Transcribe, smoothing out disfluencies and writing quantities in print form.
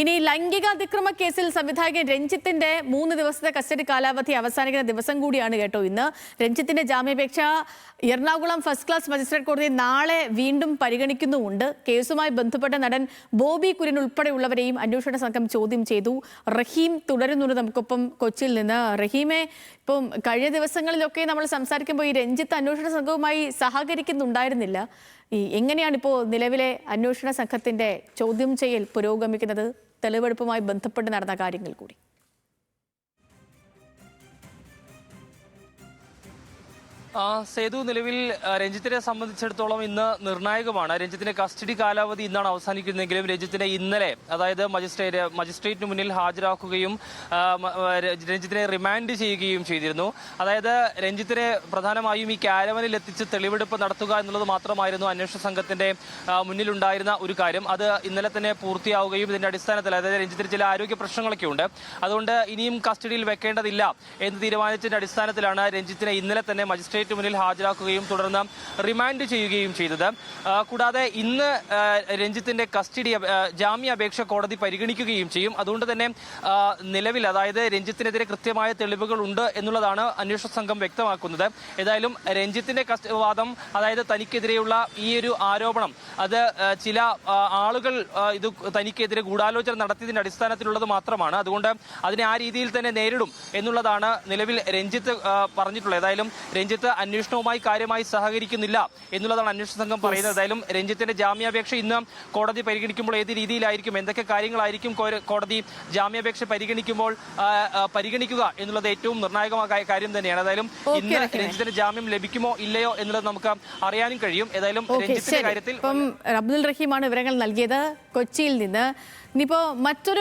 ഇനി ലൈംഗിക അതിക്രമ കേസിൽ സംവിധായകൻ രഞ്ജിത്തിന്റെ 3 ദിവസത്തെ കസ്റ്റഡി കാലാവധി അവസാനിക്കുന്ന ദിവസം കൂടിയാണ് കേട്ടോ ഇന്ന്. രഞ്ജിത്തിന്റെ ജാമ്യാപേക്ഷ എറണാകുളം ഫസ്റ്റ് ക്ലാസ് മജിസ്ട്രേറ്റ് കോടതി നാളെ വീണ്ടും പരിഗണിക്കുന്നുമുണ്ട്. കേസുമായി ബന്ധപ്പെട്ട നടൻ ബോബി കുര്യൻ ഉൾപ്പെടെയുള്ളവരെയും അന്വേഷണ സംഘം ചോദ്യം ചെയ്തു. റഹീം തുടരുന്നുണ്ട് നമുക്കൊപ്പം കൊച്ചിയിൽ നിന്ന്. റഹീമെ, ഇപ്പം കഴിഞ്ഞ ദിവസങ്ങളിലൊക്കെ നമ്മൾ സംസാരിക്കുമ്പോൾ ഈ രഞ്ജിത്ത് അന്വേഷണ സംഘവുമായി സഹകരിക്കുന്നുണ്ടായിരുന്നില്ല. എങ്ങനെയാണ് ഇപ്പോൾ നിലവിലെ അന്വേഷണ സംഘത്തിന്റെ ചോദ്യം ചെയ്യൽ പുരോഗമിക്കുന്നത്? തെളിവെടുപ്പുമായി ബന്ധപ്പെട്ട് നടന്ന കാര്യങ്ങൾ കൂടി. സേതു, നിലവിൽ രഞ്ജിത്തിനെ സംബന്ധിച്ചിടത്തോളം ഇന്ന് നിർണായകമാണ്. രഞ്ജിത്തിന്റെ കസ്റ്റഡി കാലാവധി ഇന്നാണ് അവസാനിക്കുന്നതെങ്കിലും രഞ്ജിത്തിനെ ഇന്നലെ, അതായത് മജിസ്ട്രേറ്റിന് മുന്നിൽ ഹാജരാക്കുകയും രഞ്ജിത്തിനെ റിമാൻഡ് ചെയ്യുകയും ചെയ്തിരുന്നു. അതായത് രഞ്ജിത്തിനെ പ്രധാനമായും ഈ കാരവനിൽ എത്തിച്ച് തെളിവെടുപ്പ് നടത്തുക എന്നുള്ളത് മാത്രമായിരുന്നു അന്വേഷണ സംഘത്തിന്റെ മുന്നിലുണ്ടായിരുന്ന ഒരു കാര്യം. അത് ഇന്നലെ തന്നെ പൂർത്തിയാവുകയും ഇതിന്റെ അടിസ്ഥാനത്തിൽ, അതായത് രഞ്ജിത്തിന് ചില ആരോഗ്യ പ്രശ്നങ്ങളൊക്കെ ഉണ്ട്, അതുകൊണ്ട് ഇനിയും കസ്റ്റഡിയിൽ വെക്കേണ്ടതില്ല എന്ന് തീരുമാനിച്ചതിന്റെ അടിസ്ഥാനത്തിലാണ് രഞ്ജിത്തിനെ ഇന്നലെ തന്നെ മജിസ്ട്രേറ്റ് മുന്നിൽ ഹാജരാക്കുകയും തുടർന്ന് റിമാൻഡ് ചെയ്യുകയും ചെയ്തത്. കൂടാതെ ഇന്ന് രഞ്ജിത്തിന്റെ ജാമ്യാപേക്ഷ കോടതി പരിഗണിക്കുകയും ചെയ്യും. അതുകൊണ്ട് തന്നെ നിലവിൽ, അതായത് രഞ്ജിത്തിനെതിരെ കൃത്യമായ തെളിവുകൾ ഉണ്ട് എന്നുള്ളതാണ് അന്വേഷണ സംഘം വ്യക്തമാക്കുന്നത്. ഏതായാലും രഞ്ജിത്തിന്റെ വാദം, അതായത് തനിക്കെതിരെയുള്ള ഈ ഒരു ആരോപണം, അത് ചില ആളുകൾ ഇത് തനിക്കെതിരെ ഗൂഢാലോചന നടത്തിയതിന്റെ അടിസ്ഥാനത്തിലുള്ളത് മാത്രമാണ്. അതുകൊണ്ട് അതിനെ ആ രീതിയിൽ തന്നെ നേരിടും എന്നുള്ളതാണ് നിലവിൽ രഞ്ജിത്ത് പറഞ്ഞിട്ടുള്ളത്. ഏതായാലും രഞ്ജിത്ത് അന്വേഷണവുമായി കാര്യമായി സഹകരിക്കുന്നില്ല എന്നുള്ളതാണ് അന്വേഷണ സംഘം പറയുന്നത്. ഏതായാലും രഞ്ജിത്തിന്റെ ജാമ്യാപേക്ഷ ഇന്ന് കോടതി പരിഗണിക്കുമ്പോൾ ഏത് രീതിയിലായിരിക്കും, എന്തൊക്കെ കാര്യങ്ങളായിരിക്കും കോടതി ജാമ്യാപേക്ഷ പരിഗണിക്കുമ്പോൾ പരിഗണിക്കുക എന്നുള്ളത് ഏറ്റവും നിർണായകമായ കാര്യം തന്നെയാണ്. ഏതായാലും ഇന്ന് രഞ്ജിത്തിന് ജാമ്യം ലഭിക്കുമോ ഇല്ലയോ എന്നുള്ളത് നമുക്ക് അറിയാനും കഴിയും. ഏതായാലും രഞ്ജിത്തിന്റെ കാര്യത്തിൽ അബ്ദുൾ റഹീമാണ് വിവരങ്ങൾ നൽകിയത് കൊച്ചിയിൽ നിന്ന്. ഇനിയിപ്പോ മറ്റൊരു